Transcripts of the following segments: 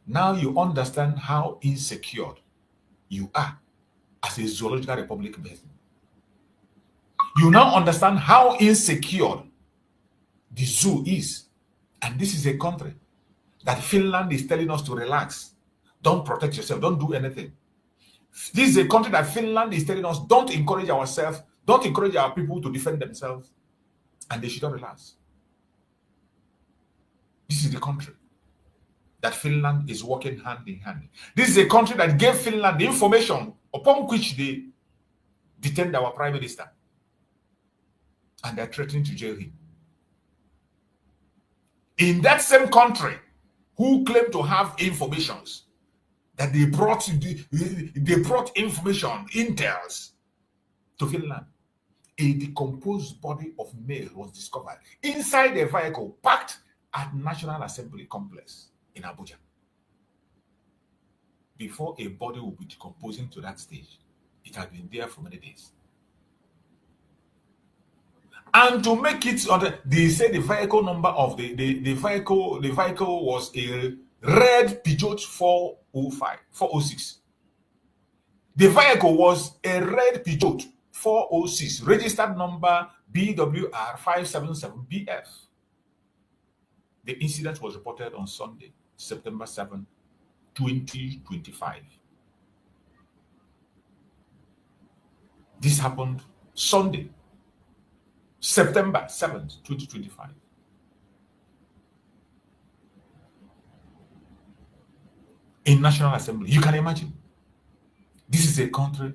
Now you understand how insecure you are as a zoological republic person. You now understand how insecure the zoo is. And this is a country that Finland is telling us to relax. Don't protect yourself. Don't do anything. This is a country that Finland is telling us don't encourage ourselves, don't encourage our people to defend themselves, and they should not relax. This is the country that Finland is working hand in hand. This is a country that gave Finland the information upon which they detained our prime minister. And they're threatening to jail him. In that same country, who claim to have informations that they brought information, intels to Finland, a decomposed body of male was discovered inside a vehicle parked at National Assembly complex in Abuja. Before a body will be decomposing to that stage, it had been there for many days. And to make it, they say the vehicle number of the vehicle was a red Peugeot 406. The vehicle was a red Peugeot 406, registered number BWR 577BF. The incident was reported on Sunday, September 7, 2025. This happened Sunday, September 7th, 2025. In National Assembly. You can imagine. This is a country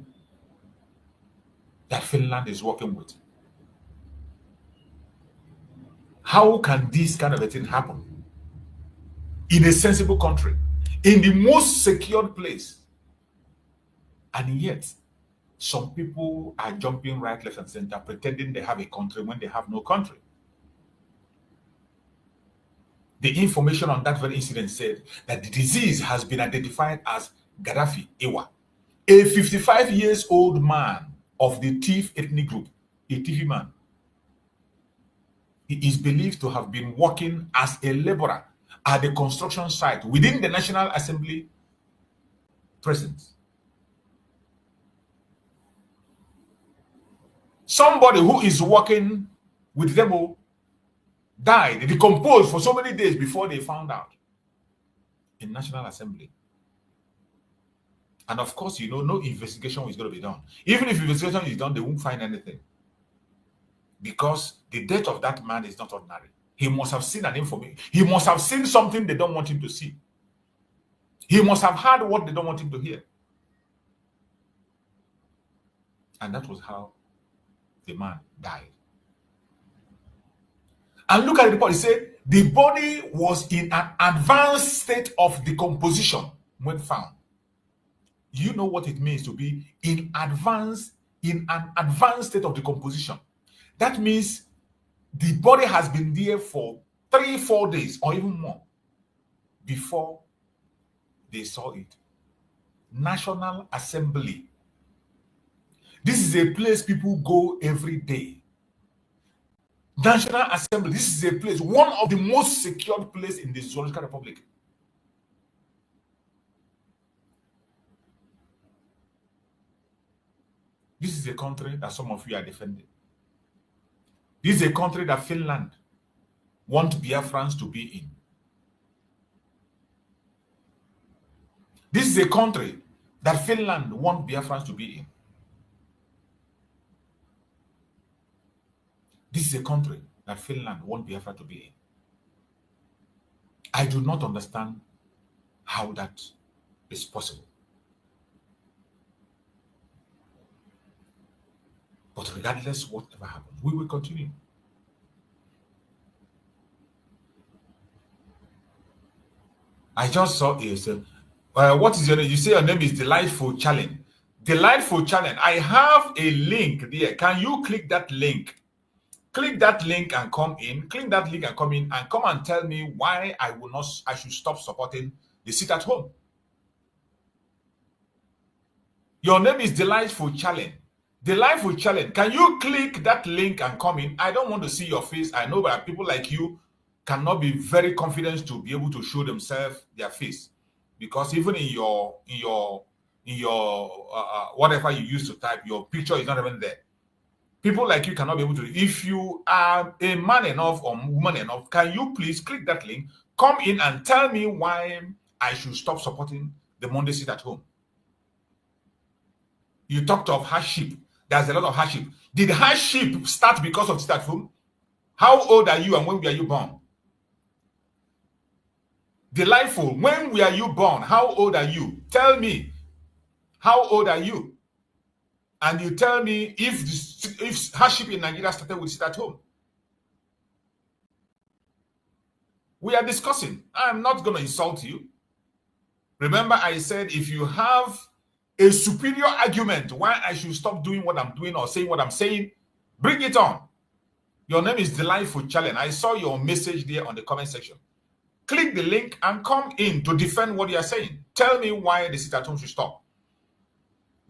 that Finland is working with. How can this kind of a thing happen in a sensible country, in the most secured place? And yet, some people are jumping right, left, and center, pretending they have a country when they have no country. The information on that very incident said that the disease has been identified as Gaddafi Ewa, a 55-year-old man of the Tiv ethnic group, a Tifi man. He is believed to have been working as a laborer at the construction site within the National Assembly presence. Somebody who is working with them all died, decomposed for so many days before they found out in National Assembly. And of course, you know, no investigation is going to be done. Even if investigation is done, they won't find anything. Because the death of that man is not ordinary. He must have seen an information. He must have seen something they don't want him to see. He must have heard what they don't want him to hear. And that was how the man died. And look at the report. It said the body was in an advanced state of decomposition when found. You know what it means to be in an advanced state of decomposition. That means the body has been there for 3-4 days or even more before they saw it. National Assembly. This is a place people go every day. National Assembly. This is a place, one of the most secured places in the Zoological Republic. This is a country that some of you are defending. This is a country that Finland wants Biafrans to be in. This is a country that Finland wants Biafrans to be in. This is a country that Finland wants Biafra to be in. I do not understand how that is possible. But regardless whatever happens, we will continue. I just saw this. What is your name? You say your name is Delightful Challenge. Delightful Challenge. I have a link there. Can you click that link? Click that link and come in. Click that link and come in and come and tell me why I should stop supporting the sit at home. Your name is Delightful Challenge. Delightful Challenge. Can you click that link and come in? I don't want to see your face. I know that people like you cannot be very confident to be able to show themselves their face. because even in your whatever you use to type, your picture is not even there. People like you cannot be able to. If you are a man enough or woman enough, can you please click that link, come in and tell me why I should stop supporting the Monday sit at home? You talked of hardship. There's a lot of hardship. Did hardship start because of sit at home? How old are you and when were you born? Delightful. When were you born? How old are you? Tell me. How old are you? And you tell me if hardship in Nigeria started with sit at home. We are discussing. I'm not going to insult you. Remember, I said if you have a superior argument why I should stop doing what I'm doing or saying what I'm saying, bring it on. Your name is Delightful Challenge. I saw your message there on the comment section. Click the link and come in to defend what you are saying. Tell me why the sit at home should stop.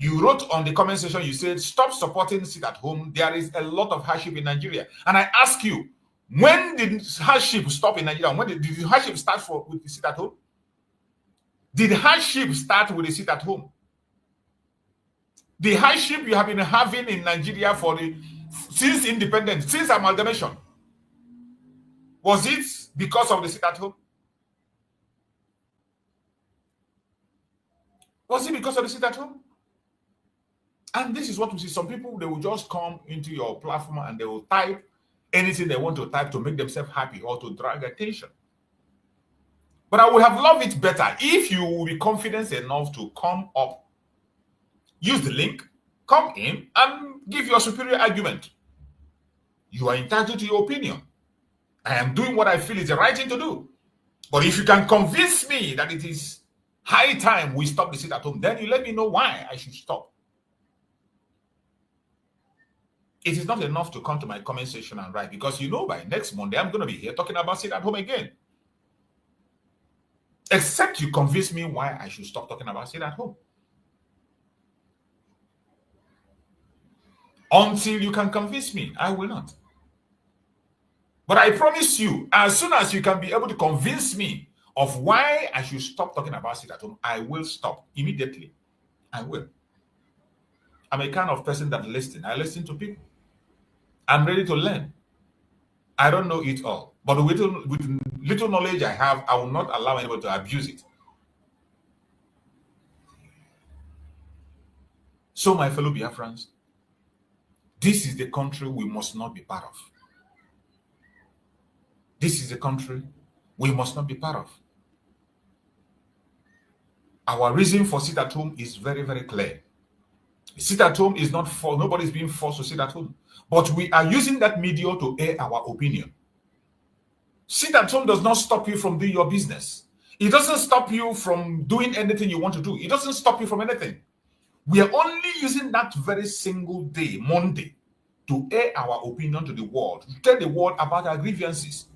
You wrote on the comment section, you said, stop supporting sit at home. There is a lot of hardship in Nigeria. And I ask you, when did hardship stop in Nigeria? When did the hardship start with the sit at home? Did hardship start with the sit at home? The hardship you have been having in Nigeria since independence, since amalgamation, was it because of the sit at home? Was it because of the sit at home? And this is what we see. Some people, they will just come into your platform and they will type anything they want to type to make themselves happy or to drag attention. But I would have loved it better if you will be confident enough to come up, use the link, come in and give your superior argument. You are entitled to your opinion. I am doing what I feel is the right thing to do. But if you can convince me that it is high time we stop the sit at home, then you let me know why I should stop. It is not enough to come to my comment section and write, because you know by next Monday I'm going to be here talking about sit at home again. Except you convince me why I should stop talking about sit at home. Until you can convince me, I will not. But I promise you, as soon as you can be able to convince me of why I should stop talking about sit at home, I will stop immediately. I will. I'm a kind of person that listens. I listen to people. I'm ready to learn. I don't know it all. But with little knowledge I have, I will not allow anybody to abuse it. So, my fellow Biafrans, this is the country we must not be part of. This is the country we must not be part of. Our reason for sit at home is very, very clear. Sit at home is not for nobody's being forced to sit at home, but we are using that media to air our opinion. Sit at home does not stop you from doing your business. It doesn't stop you from doing anything you want to do. It doesn't stop you from anything. We are only using that very single day, Monday, to air our opinion to the world, to tell the world about our grievances.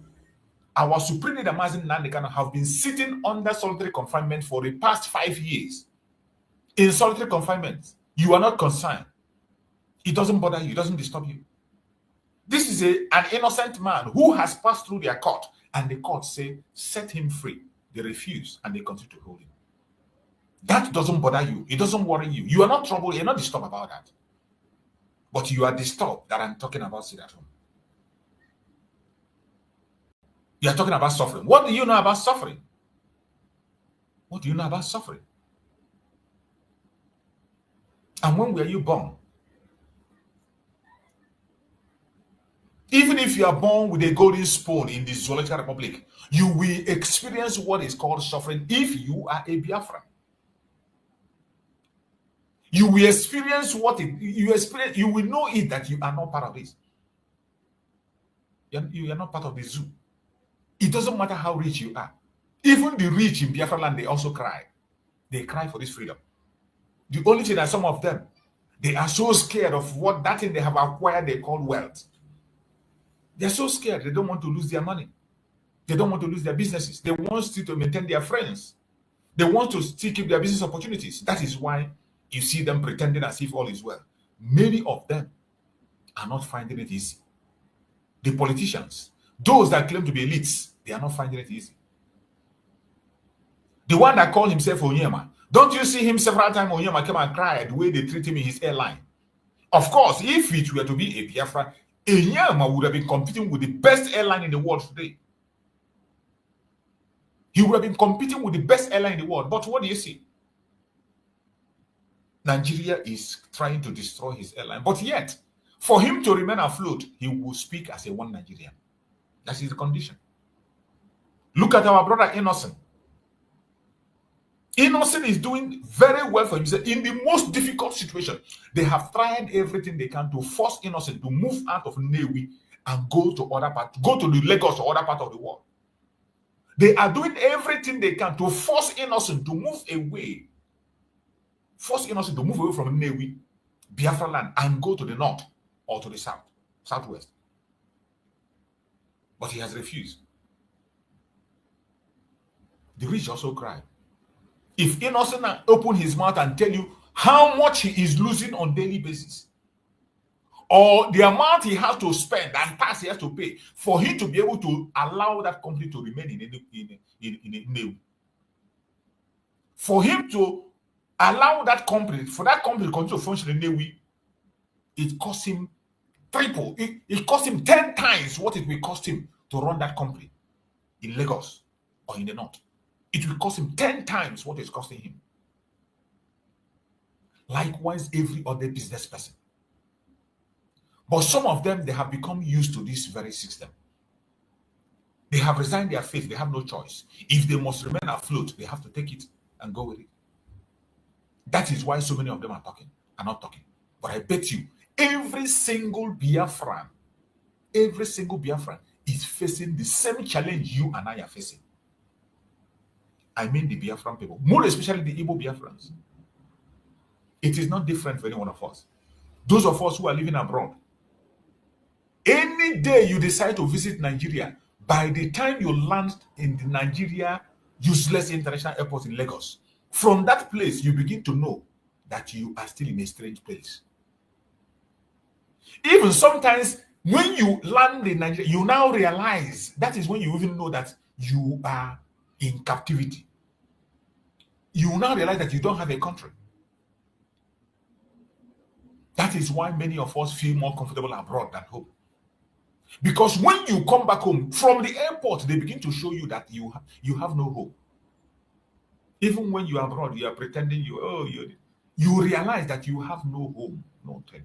Our Supreme Leader Mazi Nnamdi Kanu have been sitting under solitary confinement for the past 5 years. In solitary confinement, you are not concerned. It doesn't bother you. It doesn't disturb you. This is an innocent man who has passed through their court, and the court say, set him free. They refuse, and they continue to hold him. That doesn't bother you. It doesn't worry you. You are not troubled. You're not disturbed about that. But you are disturbed that I'm talking about sit at home. You are talking about suffering. What do you know about suffering? What do you know about suffering? And when were you born? Even if you are born with a golden spoon in the Zoological Republic, you will experience what is called suffering if you are a Biafran. You will experience you will know it that you are not part of this. You are not part of the zoo. It doesn't matter how rich you are. Even the rich in Biafra land, they also cry. They cry for this freedom. The only thing that some of them, they are so scared of what that thing they have acquired they call wealth. They're so scared. They don't want to lose their money. They don't want to lose their businesses. They want still to maintain their friends. They want to still keep their business opportunities. That is why you see them pretending as if all is well. Many of them are not finding it easy. The politicians, those that claim to be elites, they are not finding it easy. The one that called himself Onyema. Don't you see him several times? Onyema came and cried the way they treat him in his airline. Of course, if it were to be a Biafra, Onyema would have been competing with the best airline in the world today. He would have been competing with the best airline in the world. But what do you see? Nigeria is trying to destroy his airline. But yet, for him to remain afloat, he will speak as a one Nigerian. That is the condition. Look at our brother Innocent. Innocent is doing very well for himself. In the most difficult situation, they have tried everything they can to force Innocent to move out of Newi and go to other part, go to the Lagos or other part of the world. They are doing everything they can to force Innocent to move away. Force Innocent to move away from Newi, Biafra land, and go to the north or to the south, southwest. But he has refused. The rich also cry. If Innocent open his mouth and tell you how much he is losing on daily basis, or the amount he has to spend and tax he has to pay for him to be able to allow that company to remain in Newi, for him to allow that company, for that company to continue to function in Newi, it costs him triple. It costs him 10 times what it will cost him to run that company in Lagos or in the north. It will cost him 10 times what it's costing him. Likewise, every other business person. But some of them, they have become used to this very system. They have resigned their faith. They have no choice. If they must remain afloat, they have to take it and go with it. That is why so many of them are not talking. But I bet you, every single Biafran is facing the same challenge you and I are facing. I mean the Biafran people, more especially the Igbo Biafrans. It is not different for any one of us. Those of us who are living abroad, any day you decide to visit Nigeria, by the time you land in the Nigeria useless international airport in Lagos, from that place, you begin to know that you are still in a strange place. Even sometimes, when you land in Nigeria, you now realize, that is when you even know that you are in captivity. You now realize that you don't have a country. That is why many of us feel more comfortable abroad than home. Because when you come back home, from the airport, they begin to show you that you have no hope. Even when you are abroad, you are pretending you realize that you have no home, nothing.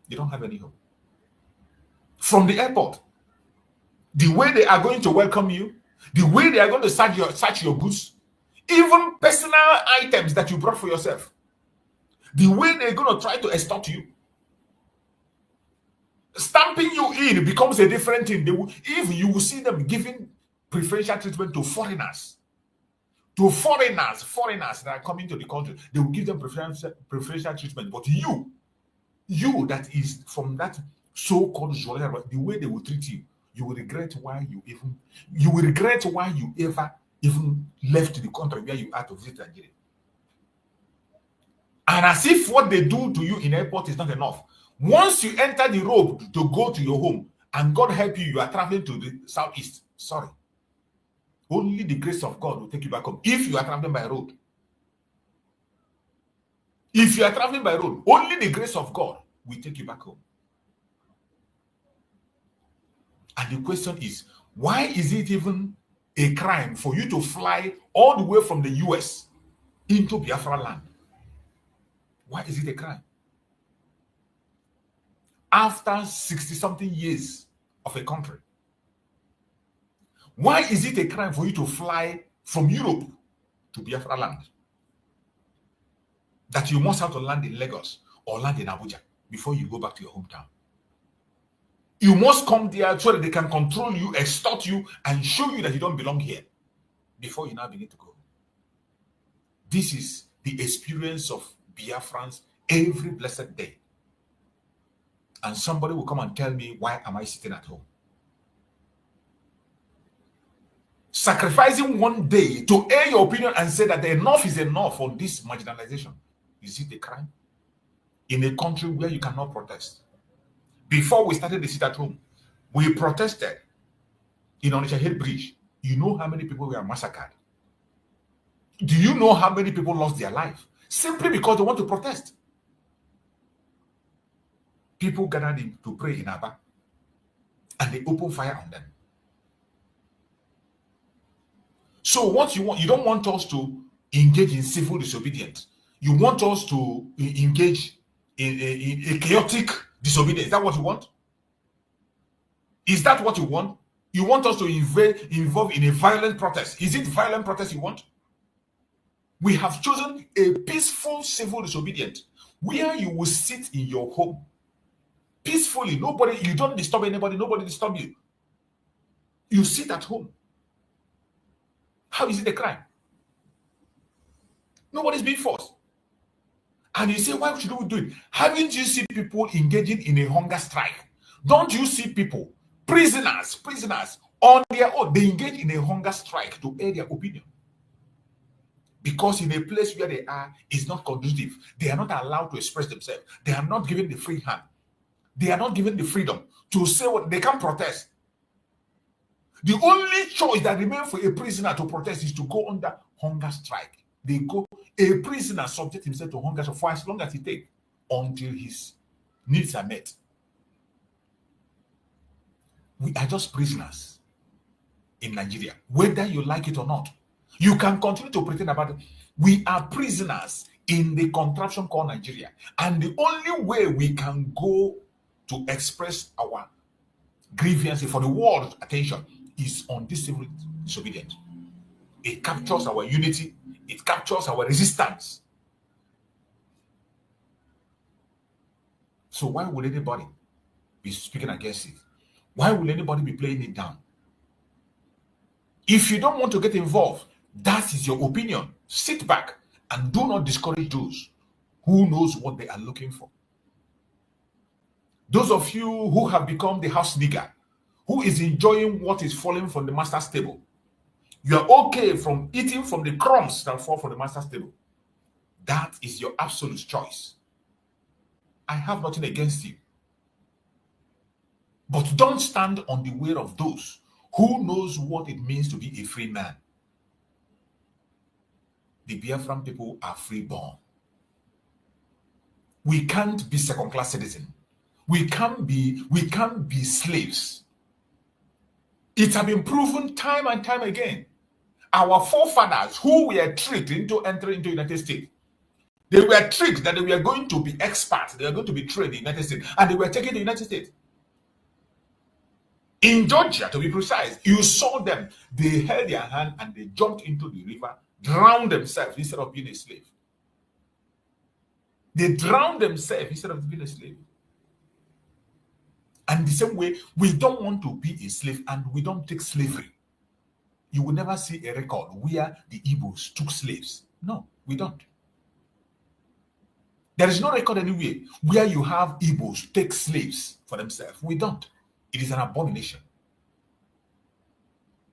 You don't have any hope. From the airport, the way they are going to welcome you, the way they are going to search your goods, even personal items that you brought for yourself, the way they're going to try to extort you, stamping you in becomes a different thing. If you will see them giving preferential treatment to foreigners, foreigners that are coming to the country, they will give them preferential treatment. But you that is from that so-called Zola, the way they will treat you, you will regret why you ever even left the country where you are to visit Nigeria. And as if what they do to you in airport is not enough. Once you enter the road to go to your home, and God help you, you are traveling to the southeast. Sorry. Only the grace of God will take you back home if you are traveling by road. If you are traveling by road, only the grace of God will take you back home. And the question is, why is it even a crime for you to fly all the way from the US into Biafra land? Why is it a crime? After 60-something years of a country, why is it a crime for you to fly from Europe to Biafra land? That you must have to land in Lagos or land in Abuja before you go back to your hometown. You must come there so that they can control you, extort you, and show you that you don't belong here before you now begin to go. This is the experience of Biafrans every blessed day. And somebody will come and tell me, why am I sitting at home? Sacrificing one day to air your opinion and say that enough is enough on this marginalization. Is it a crime? In a country where you cannot protest. Before we started the sit at home, we protested in Onitsha Head Bridge. You know how many people were massacred? Do you know how many people lost their life simply because they want to protest? People gathered to pray in Aba, and they opened fire on them. So what you want, you don't want us to engage in civil disobedience. You want us to engage in a chaotic disobedience. Is that what you want? Is that what you want? You want us to involve in a violent protest. Is it violent protest you want? We have chosen a peaceful civil disobedience where you will sit in your home peacefully. Nobody, you don't disturb anybody, nobody disturb you. You sit at home. How is it a crime? Nobody's being forced. And you say, why should we do it? Haven't you seen people engaging in a hunger strike? Don't you see people, prisoners on their own, they engage in a hunger strike to air their opinion? Because in a place where they are is not conducive. They are not allowed to express themselves. They are not given the free hand. They are not given the freedom to say what they can protest. The only choice that remains for a prisoner to protest is to go under hunger strike. A prisoner subject himself to hunger strike for as long as it takes until his needs are met. We are just prisoners in Nigeria, whether you like it or not. You can continue to pretend about it. We are prisoners in the contraption called Nigeria. And the only way we can go to express our grievance for the world's attention is on this civil disobedience. It captures our unity. It captures our resistance. So why would anybody be speaking against it? Why would anybody be playing it down? If you don't want to get involved, that is your opinion. Sit back and do not discourage those who knows what they are looking for. Those of you who have become the house nigger, who is enjoying what is falling from the master's table, you are okay from eating from the crumbs that fall from the master's table. That is your absolute choice. I have nothing against you. But don't stand on the way of those who knows what it means to be a free man. The Biafran people are freeborn. We can't be second-class citizens. We can't be slaves. It has been proven time and time again. Our forefathers who were tricked into entering into the United States, they were tricked that they were going to be experts, they were going to be trained in the United States, and they were taken to the United States. In Georgia, to be precise, you saw them. They held their hand and they jumped into the river, drowned themselves instead of being a slave. They drowned themselves instead of being a slave. And the same way, we don't want to be a slave and we don't take slavery. You will never see a record where the Igbos took slaves. No, we don't. There is no record anywhere where you have Igbos take slaves for themselves. We don't. It is an abomination.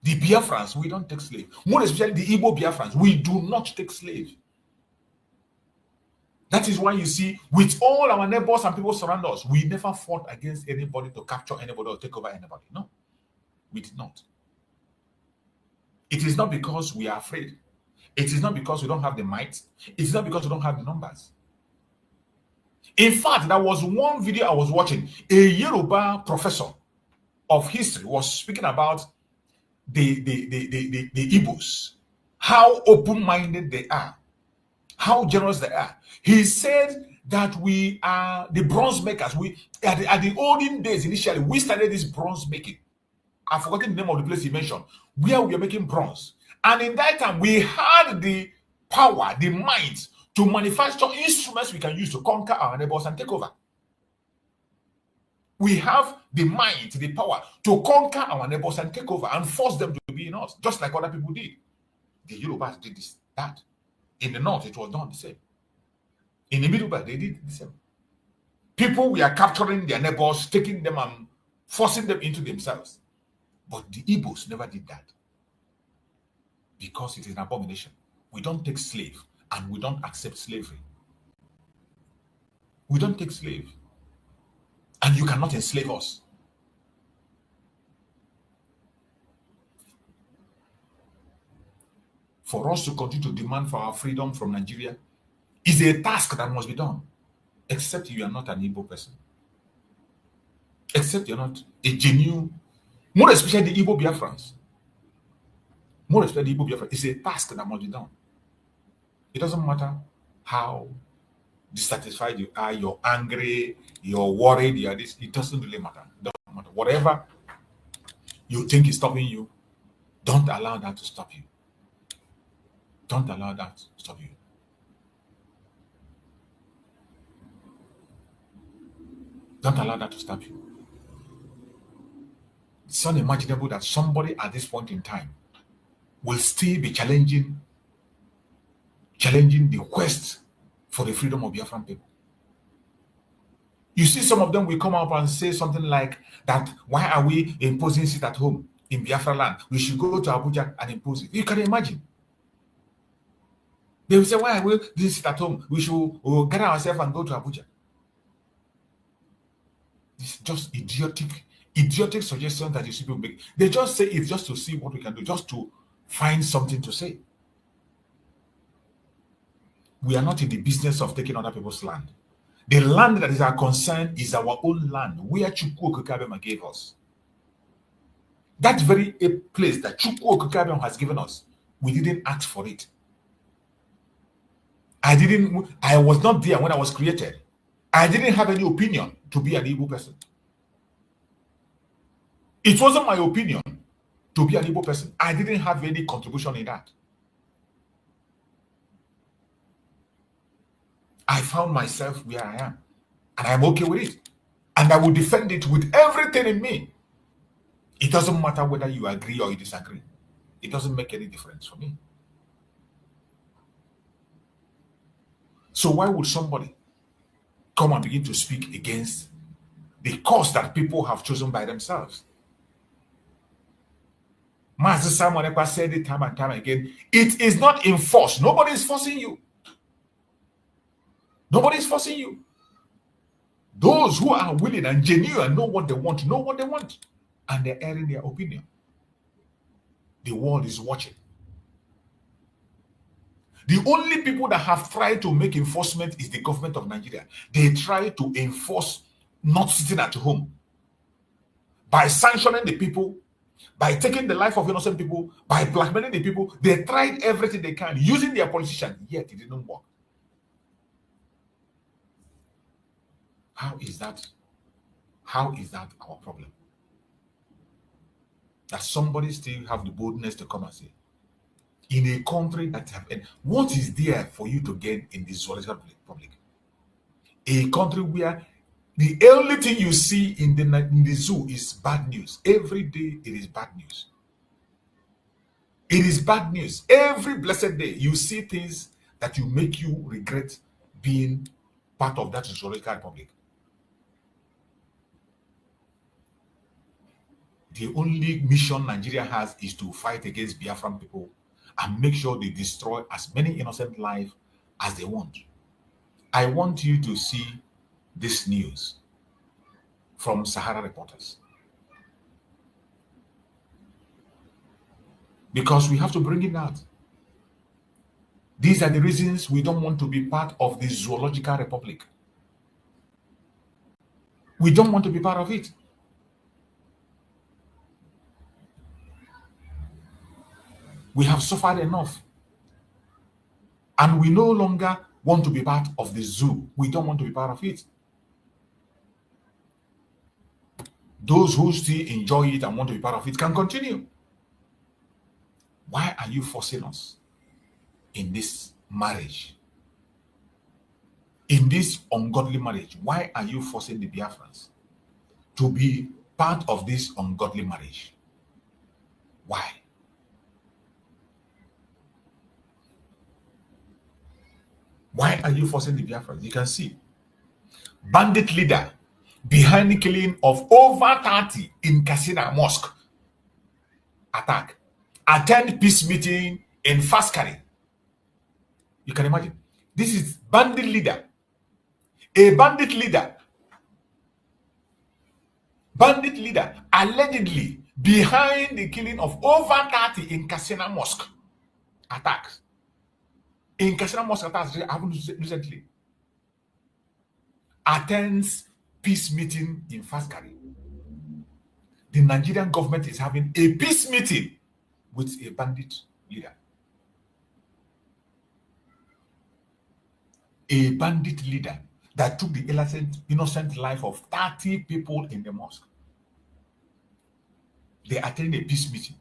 The Biafrans, we don't take slaves. More especially the Igbo Biafrans, we do not take slaves. That is why you see, with all our neighbors and people surround us, we never fought against anybody to capture anybody or take over anybody. No, we did not. It is not because we are afraid. It is not because we don't have the might. It is not because we don't have the numbers. In fact, there was one video I was watching. A Yoruba professor of history was speaking about the Igbos, how open-minded they are, how generous they are. He said that we are the bronze makers. We at the olden days, initially, we started this bronze making. I've forgotten the name of the place he mentioned, where we are making bronze. And in that time, we had the power, the might to manufacture instruments we can use to conquer our neighbors and take over. We have the might, the power to conquer our neighbors and take over and force them to be in us, just like other people did. The Yorubas did that. In the north, it was done the same. In the Middle Belt, they did the same. People were capturing their neighbors, taking them and forcing them into themselves. But the Igbos never did that. Because it is an abomination. We don't take slave and we don't accept slavery. We don't take slave. And you cannot enslave us. for us to continue to demand for our freedom from Nigeria is a task that must be done, except you are not an Igbo person. Except you're not a genuine, more especially the Igbo Biafrans. More especially the Igbo Biafrans. It's a task that must be done. It doesn't matter how dissatisfied you are, you're angry, you're worried, you're this. It doesn't really matter. It doesn't matter. Whatever you think is stopping you, don't allow that to stop you. Don't allow that to stop you. Don't allow that to stop you. It's unimaginable that somebody at this point in time will still be challenging the quest for the freedom of Biafran people. You see, some of them will come up and say something like that. Why are we imposing sit at home in Biafra land? We should go to Abuja and impose it. You can imagine. They will say, why are we doing sit at home? We should gather ourselves and go to Abuja. It's just idiotic suggestions that you see people make. They just say it just to see what we can do, just to find something to say. We are not in the business of taking other people's land. The land that is our concern is our own land, where Chukwu Okikabema gave us. That very place that Chukwu Okikabema has given us, we didn't ask for it. I was not there when I was created. I didn't have any opinion to be an Igbo person. It wasn't my opinion to be an Igbo person. I didn't have any contribution in that. I found myself where I am, and I'm okay with it. And I will defend it with everything in me. It doesn't matter whether you agree or you disagree. It doesn't make any difference for me. So why would somebody come and begin to speak against the cause that people have chosen by themselves? Master Simon Ekpa said it time and time again. It is not enforced. Nobody is forcing you. Nobody is forcing you. Those who are willing and genuine know what they want, and they're airing their opinion. The world is watching. The only people that have tried to make enforcement is the government of Nigeria. They try to enforce not sitting at home by sanctioning the people, by taking the life of innocent people, by blackmailing the people. They tried everything they can using their politicians, yet it didn't work. How is that? How is that our problem? That somebody still have the boldness to come and say, in a country that have, what is there for you to gain in this zoological public? A country where the only thing you see in the zoo is bad news. Every day it is bad news. It is bad news. Every blessed day you see things that will make you regret being part of that zoological public. The only mission Nigeria has is to fight against Biafran people and make sure they destroy as many innocent lives as they want. I want you to see this news from Sahara Reporters, because we have to bring it out. These are the reasons we don't want to be part of the Zoological Republic. We don't want to be part of it. We have suffered enough. And we no longer want to be part of the zoo. We don't want to be part of it. Those who still enjoy it and want to be part of it can continue. Why are you forcing us in this marriage? In this ungodly marriage, why are you forcing the Biafrans to be part of this ungodly marriage? Why? Why are you forcing the Biafrans? You can see bandit leader behind the killing of over 30 in Katsina Mosque attack. Attend peace meeting in Faskari. You can imagine. This is bandit leader. A bandit leader allegedly behind the killing of over 30 in Katsina Mosque attack. in Kasina Mosque attacks happened recently, attends peace meeting in Faskari. The Nigerian government is having a peace meeting with a bandit leader. A bandit leader that took the innocent life of 30 people in the mosque. They attended a peace meeting.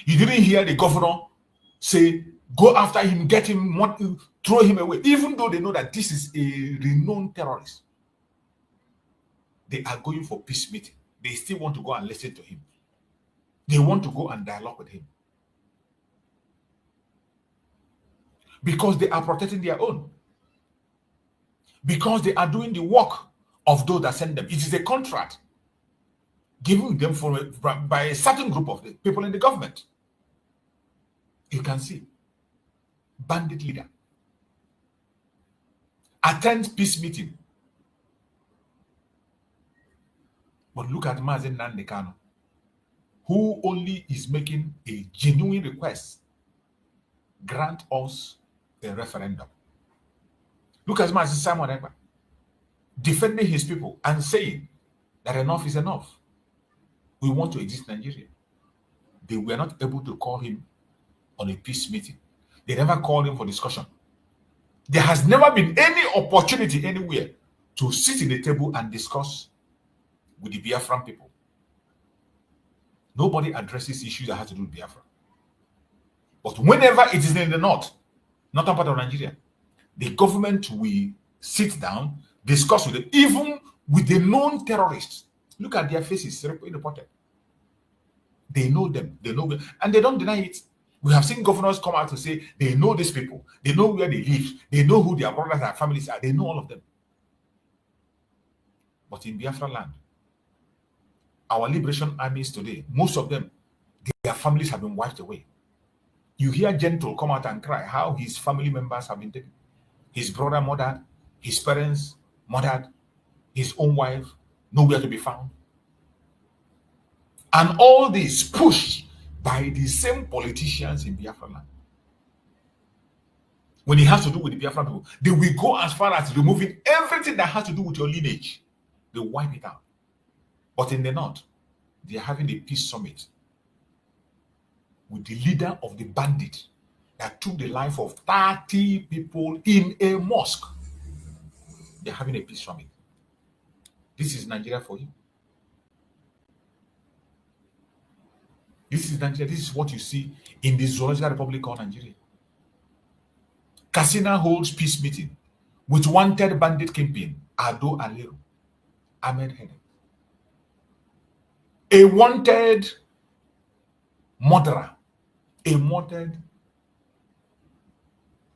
You didn't hear the governor say, go after him, get him, throw him away, even though they know that this is a renowned terrorist. They are going for peace meeting. They still want to go and listen to him. They want to go and dialogue with him. Because they are protecting their own. Because they are doing the work of those that send them. It is a contract given them by a certain group of the people in the government. You can see. Bandit leader. Attends peace meeting. But look at Mazen Nandekano, who only is making a genuine request. Grant us a referendum. Look at Mazen Simon Ekpa defending his people and saying that enough is enough. We want to exist in Nigeria. They were not able to call him on a peace meeting. They never called him for discussion. There has never been any opportunity anywhere to sit in a table and discuss with the Biafran people. Nobody addresses issues that have to do with Biafra. But whenever it is in the north, northern part of Nigeria, the government will sit down, discuss with them, even with the known terrorists. Look at their faces, reported. They know them, and they don't deny it. We have seen governors come out to say they know these people, they know where they live, they know who their brothers and families are, they know all of them. But in Biafra land, our liberation armies today, most of them, their families have been wiped away. You hear Gentle come out and cry how his family members have been taken. His brother murdered, his parents murdered, his own wife nowhere to be found. And all this pushed by the same politicians in Biafra land. When it has to do with the Biafra people, they will go as far as removing everything that has to do with your lineage. They wipe it out. But in the north, they are having a peace summit with the leader of the bandit that took the life of 30 people in a mosque. They're having a peace summit. This is Nigeria for you. This is Nigeria. This is what you see in the Zoological Republic of Nigeria. Katsina holds peace meeting with wanted bandit kingpin Ado Aleru, Ahmed Hene. A wanted murderer, a wanted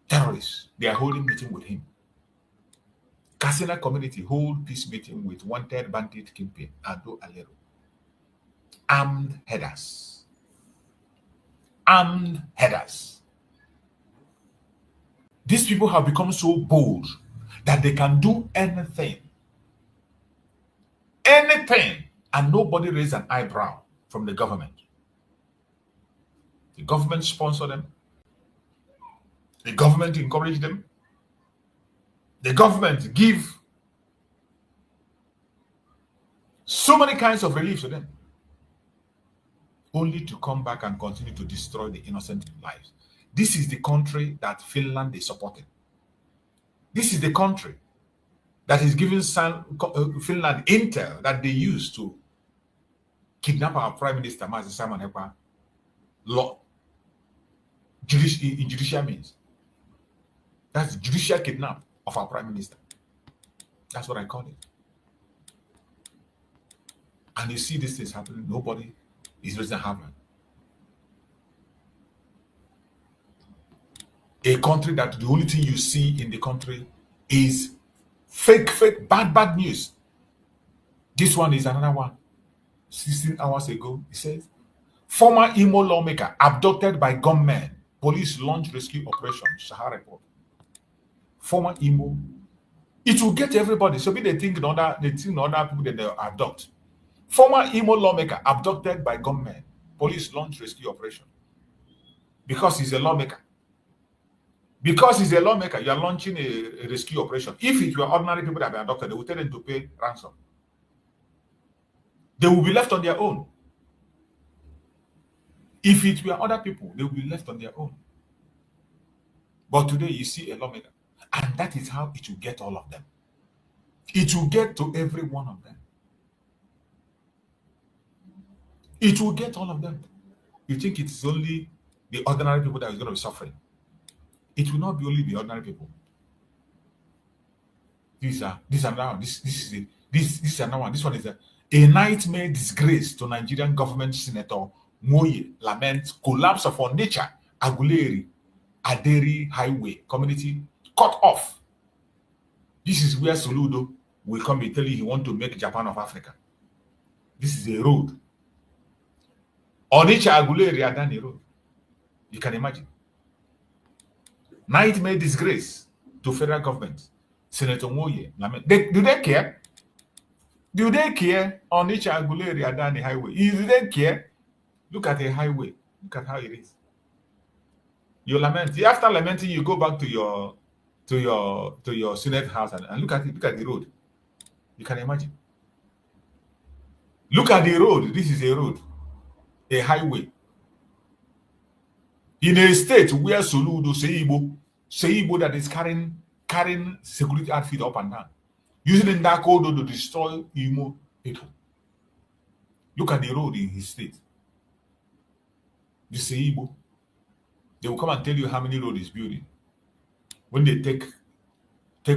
terrorist. They are holding meeting with him. Katsina community hold peace meeting with wanted bandit kingpin Ado Aleru. Armed headers. Armed headers. These people have become so bold that they can do anything. Anything. And nobody raised an eyebrow from the government. The government sponsored them. The government encouraged them. The government give so many kinds of relief to them, only to come back and continue to destroy the innocent lives. This is the country that Finland is supporting. This is the country that is giving Finland intel that they use to kidnap our Prime Minister, Mazi Simon Ekpa, in judicial means. That's judicial kidnap of our Prime Minister. That's what I call it. And you see these things happening, nobody is raising a hammer. A country that the only thing you see in the country is fake, bad news. This one is another one. 16 hours ago, it says, former Imo lawmaker abducted by gunmen. Police launch rescue operation. Sahara report. Former Imo. It will get everybody. So they think other people that they abduct. Former Imo lawmaker abducted by gunmen. Police launch rescue operation. Because he's a lawmaker. Because he's a lawmaker, you are launching a rescue operation. If it were ordinary people that were abducted, they would tell them to pay ransom. They will be left on their own. If it were other people, they will be left on their own. But today you see a lawmaker, and that is how it will get all of them. It will get to every one of them. It will get all of them. You think it is only the ordinary people that is going to be suffering? It will not be only the ordinary people. These are now this is another one. This one is a nightmare disgrace to Nigerian government. Senator Moye laments collapse of Onitsha Aguleri Aderi Highway community cut off. This is where Soludo will come and tell you he want to make Japan of Africa. This is a road. Onitsha Aguleri Adani Road. You can imagine. Nightmare disgrace to federal government. Senator Moye. Do they care? Do they care? Onitsha Aguleri Adani Highway. Do they care? Look at the highway. Look at how it is. You lament. After lamenting, you go back to your Senate house and look at it. Look at the road. You can imagine. Look at the road. This is a road, a highway. In a state where Soludo Seibo that is carrying security outfit up and down, using the Ndako to destroy Imo people. Look at the road in his state. The Seibo. They will come and tell you how many road is building. When they take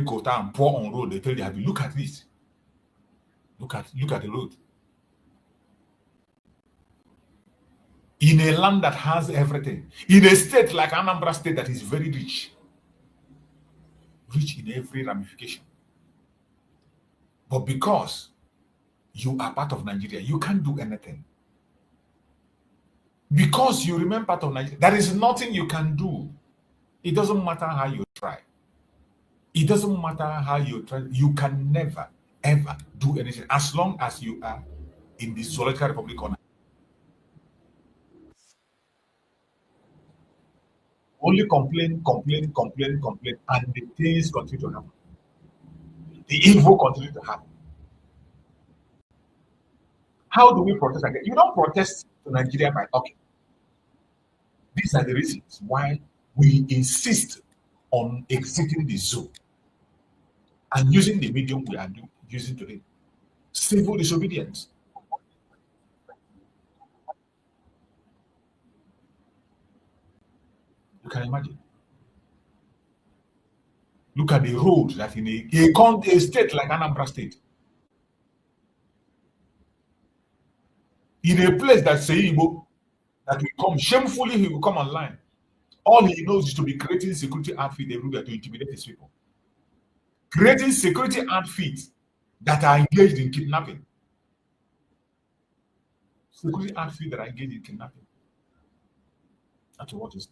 quota and pour on road, they tell you, look at this. Look at the road. In a land that has everything, in a state like Anambra State that is very rich in every ramification. But because you are part of Nigeria, you can't do anything. Because you remain part of Nigeria, there is nothing you can do. It doesn't matter how you try. It doesn't matter how you try. You can never, ever do anything as long as you are in the Solitary Republic of Nigeria. Only complain, and the things continue to happen. The evil continue to happen. How do we protest again? You don't protest to Nigeria by talking. These are the reasons why we insist on exiting the zoo and using the medium we are using today. Civil disobedience. You can imagine. Look at the road that in a state like Anambra State, in a place that Seibo, that will come shamefully, he will come online. All he knows is to be creating security outfit everywhere to intimidate his people. Creating security outfits that are engaged in kidnapping. Security outfits that are engaged in kidnapping. That's what is it.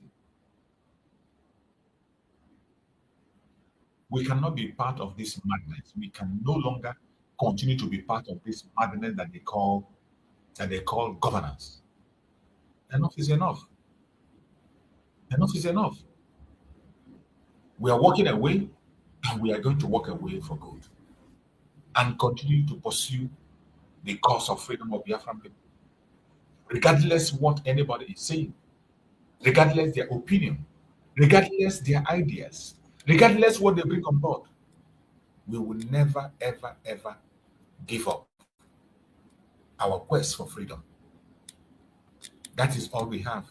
We cannot be part of this madness. We can no longer continue to be part of this madness that they call governance. Enough is enough. Enough is enough. We are walking away, and we are going to walk away for good and continue to pursue the cause of freedom of Biafran people, regardless what anybody is saying, regardless their opinion, regardless their ideas, regardless what they bring on board. We will never, ever, ever give up our quest for freedom. That is all we have.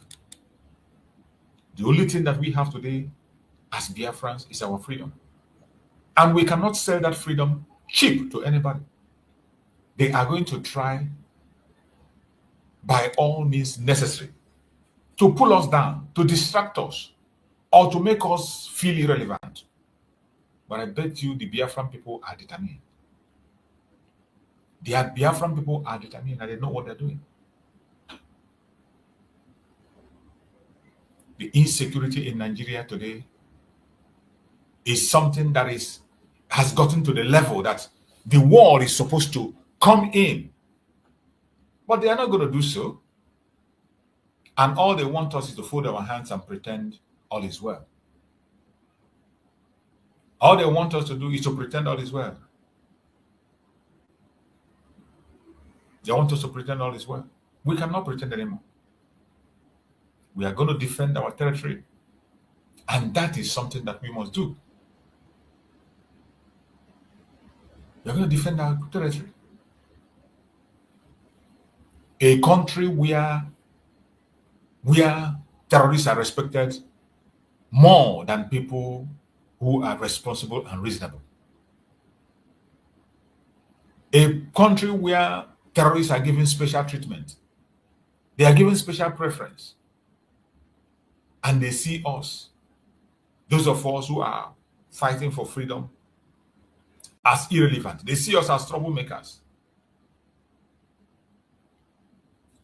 The only thing that we have today as Biafrans is our freedom. And we cannot sell that freedom cheap to anybody. They are going to try by all means necessary to pull us down, to distract us, or to make us feel irrelevant. But I bet you the Biafran people are determined. The Biafran people are determined and they know what they're doing. The insecurity in Nigeria today is something that has gotten to the level that the world is supposed to come in. But they are not going to do so. And all they want us is to fold our hands and pretend all is well. All they want us to do is to pretend all is well. They want us to pretend all is well. We cannot pretend anymore. We are going to defend our territory. And that is something that we must do. We are going to defend our territory. A country where terrorists are respected more than people who are responsible and reasonable. A country where terrorists are given special treatment. They are given special preference. And they see us, those of us who are fighting for freedom, as irrelevant. They see us as troublemakers.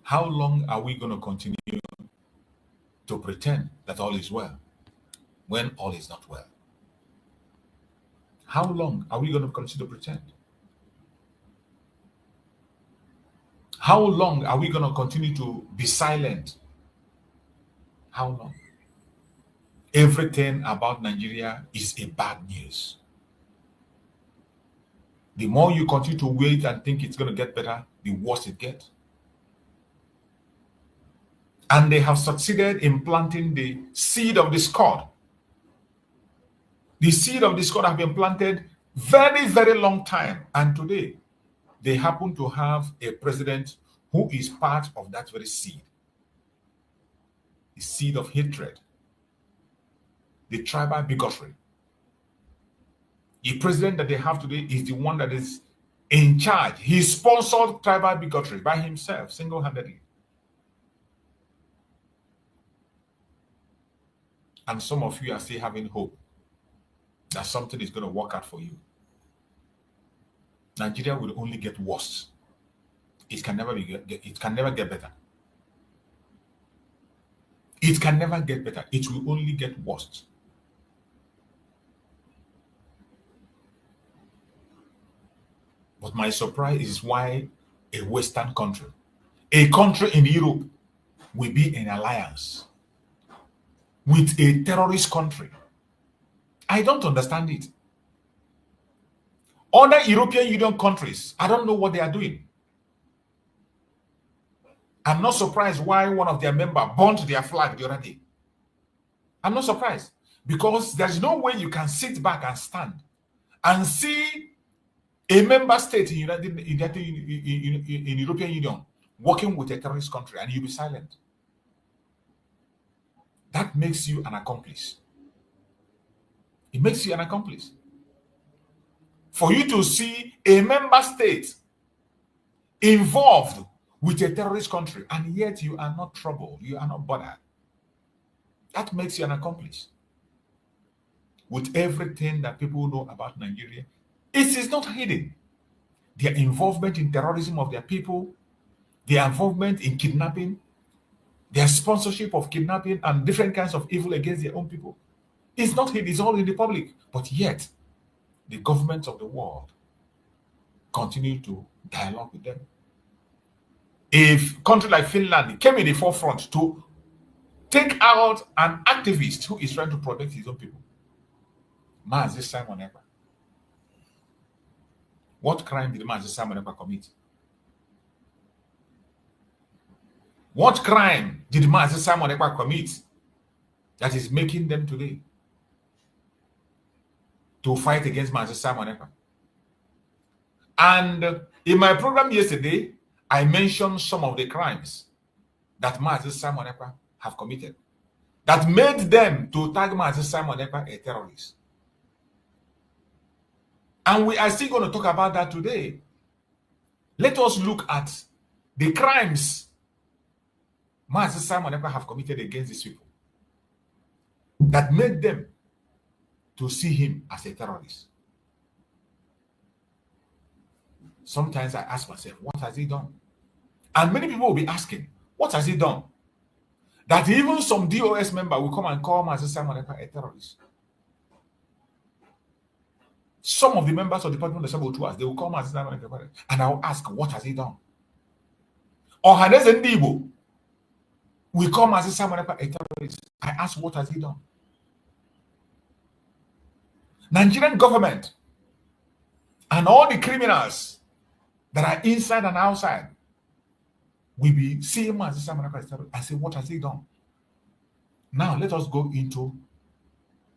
How long are we going to continue to pretend that all is well when all is not well? How long are we going to continue to pretend? How long are we going to continue to be silent? How long? Everything about Nigeria is a bad news. The more you continue to wait and think it's going to get better, the worse it gets. And they have succeeded in planting the seed of discord. The seed of discord have been planted very, very long time. And today, they happen to have a president who is part of that very seed. The seed of hatred. The tribal bigotry. The president that they have today is the one that is in charge. He sponsored tribal bigotry by himself, single-handedly. And some of you are still having hope that something is going to work out for you. Nigeria will only get worse. It can never get better. It can never get better. It will only get worse. But my surprise is why a Western country, a country in Europe, will be in alliance with a terrorist country. I don't understand it. Other European Union countries, I don't know what they are doing. I'm not surprised why one of their members burnt their flag the other day. I'm not surprised, because there's no way you can sit back and stand and see a member state in European Union working with a terrorist country and you be silent. That makes you an accomplice. It makes you an accomplice. For you to see a member state involved with a terrorist country and yet you are not troubled, you are not bothered, that makes you an accomplice. With everything that people know about Nigeria, it is not hidden. Their involvement in terrorism of their people, their involvement in kidnapping, their sponsorship of kidnapping and different kinds of evil against their own people. It's not hidden, it's all in the public. But yet, the governments of the world continue to dialogue with them. If a country like Finland came in the forefront to take out an activist who is trying to protect his own people, Mazi Simon Ekpa. What crime did Mazi Simon Ekpa commit? What crime did Mazi Simon Ekpa commit that is making them today to fight against Mazi Simon Ekpa? And in my program yesterday, I mentioned some of the crimes that Mazi Simon Ekpa have committed that made them to tag Mazi Simon Ekpa a terrorist. And we are still going to talk about that today. Let us look at the crimes Mazi Simon Ekpa have committed against these people that made them to see him as a terrorist. Sometimes I ask myself, what has he done? And many people will be asking, what has he done? That even some DOS member will come and call Mazi Simon Ekpa a terrorist. Some of the members of the Department of Civil Affairs, they will come and I will ask, what has he done? Or Hannes Ndibo will come as Simon Ekpa a terrorist. I ask, what has he done? Nigerian government and all the criminals that are inside and outside will be seeing Mazi Samaraka and say, what has he done? Now let us go into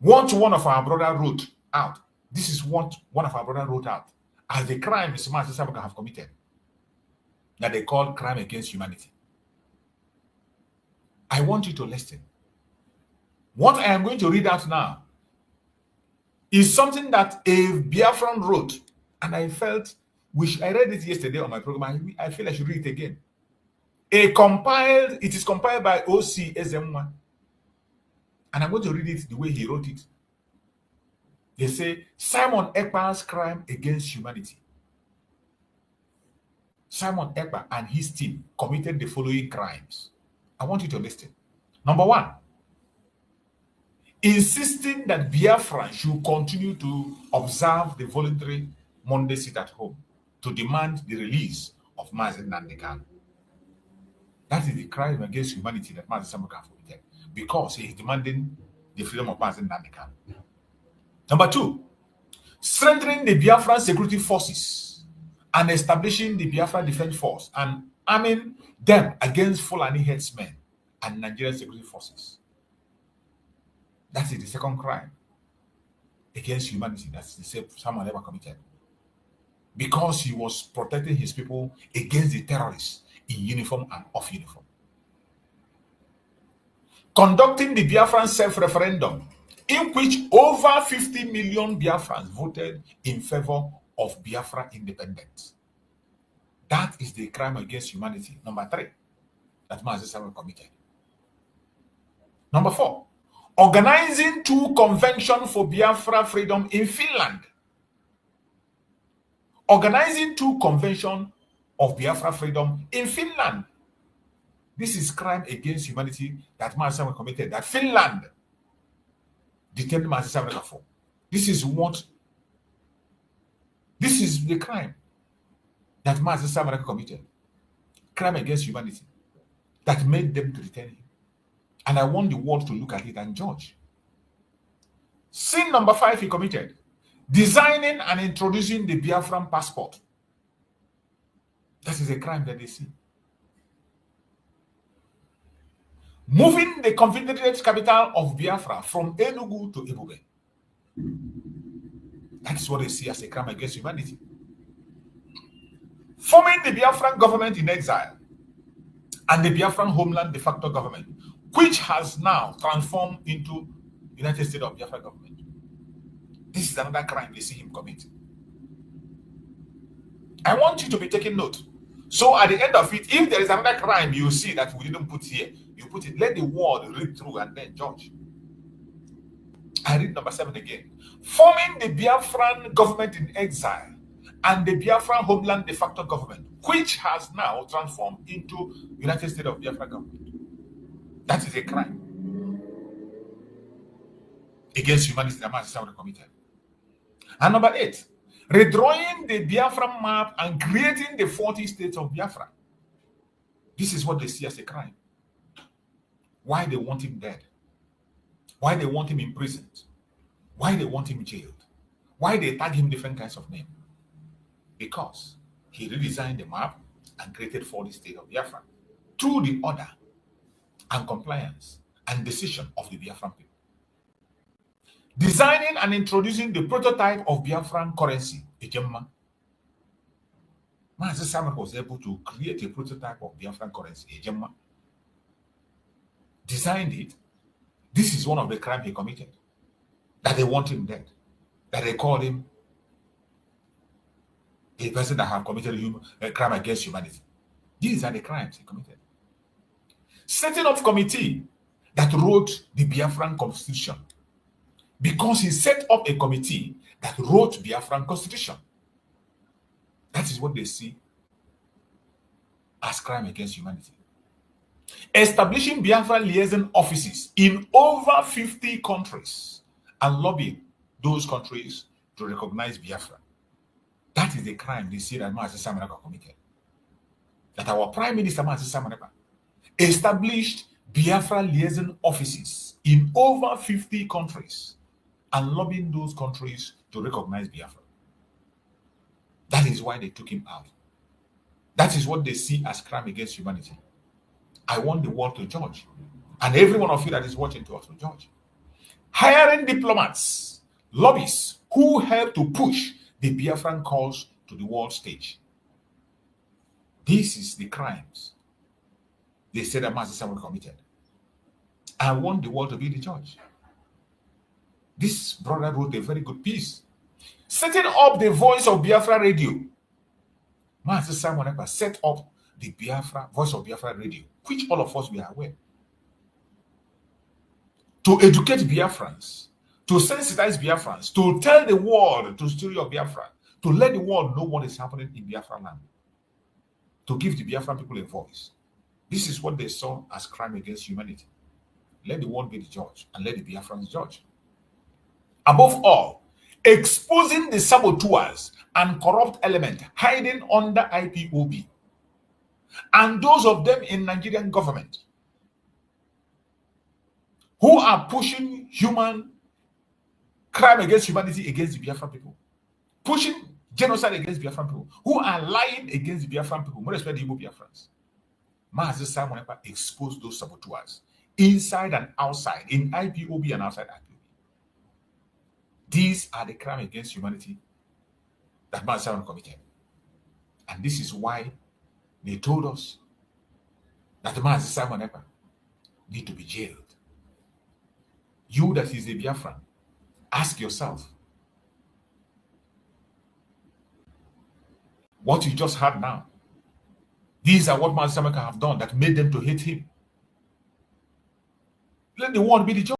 what one of our brother wrote out. This is what one of our brother wrote out as the crime Mr. Mazi Samaraka have committed, that they call crime against humanity. I want you to listen. What I am going to read out now is something that a Biafran wrote, and I felt, I read it yesterday on my program, I feel I should read it again. It is compiled by OCSM1, and I'm going to read it the way he wrote it. They say, Simon Ekpa's crime against humanity. Simon Ekpa and his team committed the following crimes. I want you to listen. Number one, insisting that Biafra should continue to observe the voluntary Monday sit at home to demand the release of Mazi Nnamdi Kanu. That is the crime against humanity that Mazi Samaraka committed, because he is demanding the freedom of Mazi Nnamdi Kanu. Number two, strengthening the Biafran security forces and establishing the Biafra Defense Force and arming them against Fulani headsmen and Nigerian security forces. That is the second crime against humanity that someone ever committed, because he was protecting his people against the terrorists in uniform and off uniform. Conducting the Biafran self-referendum, in which over 50 million Biafrans voted in favor of Biafra independence. That is the crime against humanity, number three, that Mazi Samaraka committed. Number four, organizing 2 conventions for Biafra freedom in Finland. Organizing 2 conventions of Biafra freedom in Finland. This is crime against humanity that Mazi Samaraka committed, that Finland detained Mazi Samaraka for. This is the crime that Mazi Samaraka committed. Crime against humanity that made them to detain him. And I want the world to look at it and judge. Sin number 5 he committed, designing and introducing the Biafran passport. That is a crime that they see. Moving the Confederate capital of Biafra from Enugu to Ebube. That is what they see as a crime against humanity. Forming the Biafran government in exile and the Biafran homeland de facto government, which has now transformed into United States of Biafra government. This is another crime they see him commit. I want you to be taking note. So at the end of it, if there is another crime you see that we didn't put here, you put it, let the world read through and then judge. I read number 7 again. Forming the Biafran government in exile and the Biafran homeland de facto government, which has now transformed into United States of Biafra government. That is a crime against humanity that Mazi Samaraka committed. And number 8, redrawing the Biafran map and creating the 40 states of Biafra. This is what they see as a crime. Why they want him dead? Why they want him imprisoned? Why they want him jailed? Why they tag him different kinds of names? Because he redesigned the map and created 40 states of Biafra through the order and compliance and decision of the Biafran people. Designing and introducing the prototype of Biafran currency, Ejemma. Mazi Samaraka was able to create a prototype of Biafran currency, Ejemma. Designed it. This is one of the crimes he committed. That they want him dead. That they call him a person that have committed a crime against humanity. These are the crimes he committed. Setting up committee that wrote the Biafran constitution, because he set up a committee that wrote Biafran constitution. That is what they see as crime against humanity. Establishing Biafra liaison offices in over 50 countries and lobbying those countries to recognize Biafra. That is the crime they see that Mazi Samaraka committed. That our Prime Minister Mazi Samaraka established Biafra liaison offices in over 50 countries and lobbying those countries to recognize Biafra. That is why they took him out. That is what they see as crime against humanity. I want the world to judge. And every one of you that is watching to us to judge. Hiring diplomats, lobbyists who help to push the Biafran cause to the world stage. This is the crimes they said that Master Samuel committed. I want the world to be the judge. This brother wrote a very good piece. Setting up the Voice of Biafra radio. Master Simon Ekpa set up the Biafra, Voice of Biafra radio, which all of us we are aware. To educate Biafrans, to sensitize Biafrans, to tell the world the story of Biafra, to let the world know what is happening in Biafra land, to give the Biafran people a voice. This is what they saw as crime against humanity. Let the world be the judge and let the Biafrans judge. Above all, exposing the saboteurs and corrupt element hiding under IPOB and those of them in Nigerian government who are pushing human crime against humanity against the Biafran people, pushing genocide against Biafran people, who are lying against the Biafran people, more especially the Igbo Biafrans. Master Simon Ekpa exposed those saboteurs inside and outside, in IPOB and outside IPOB. These are the crime against humanity that Master Simon committed. And this is why they told us that Master Simon Ekpa need to be jailed. You that is a Biafran, ask yourself, what you just heard now, these are what Master Simon Ekpa have done that made them to hate him. Let the world be the judge.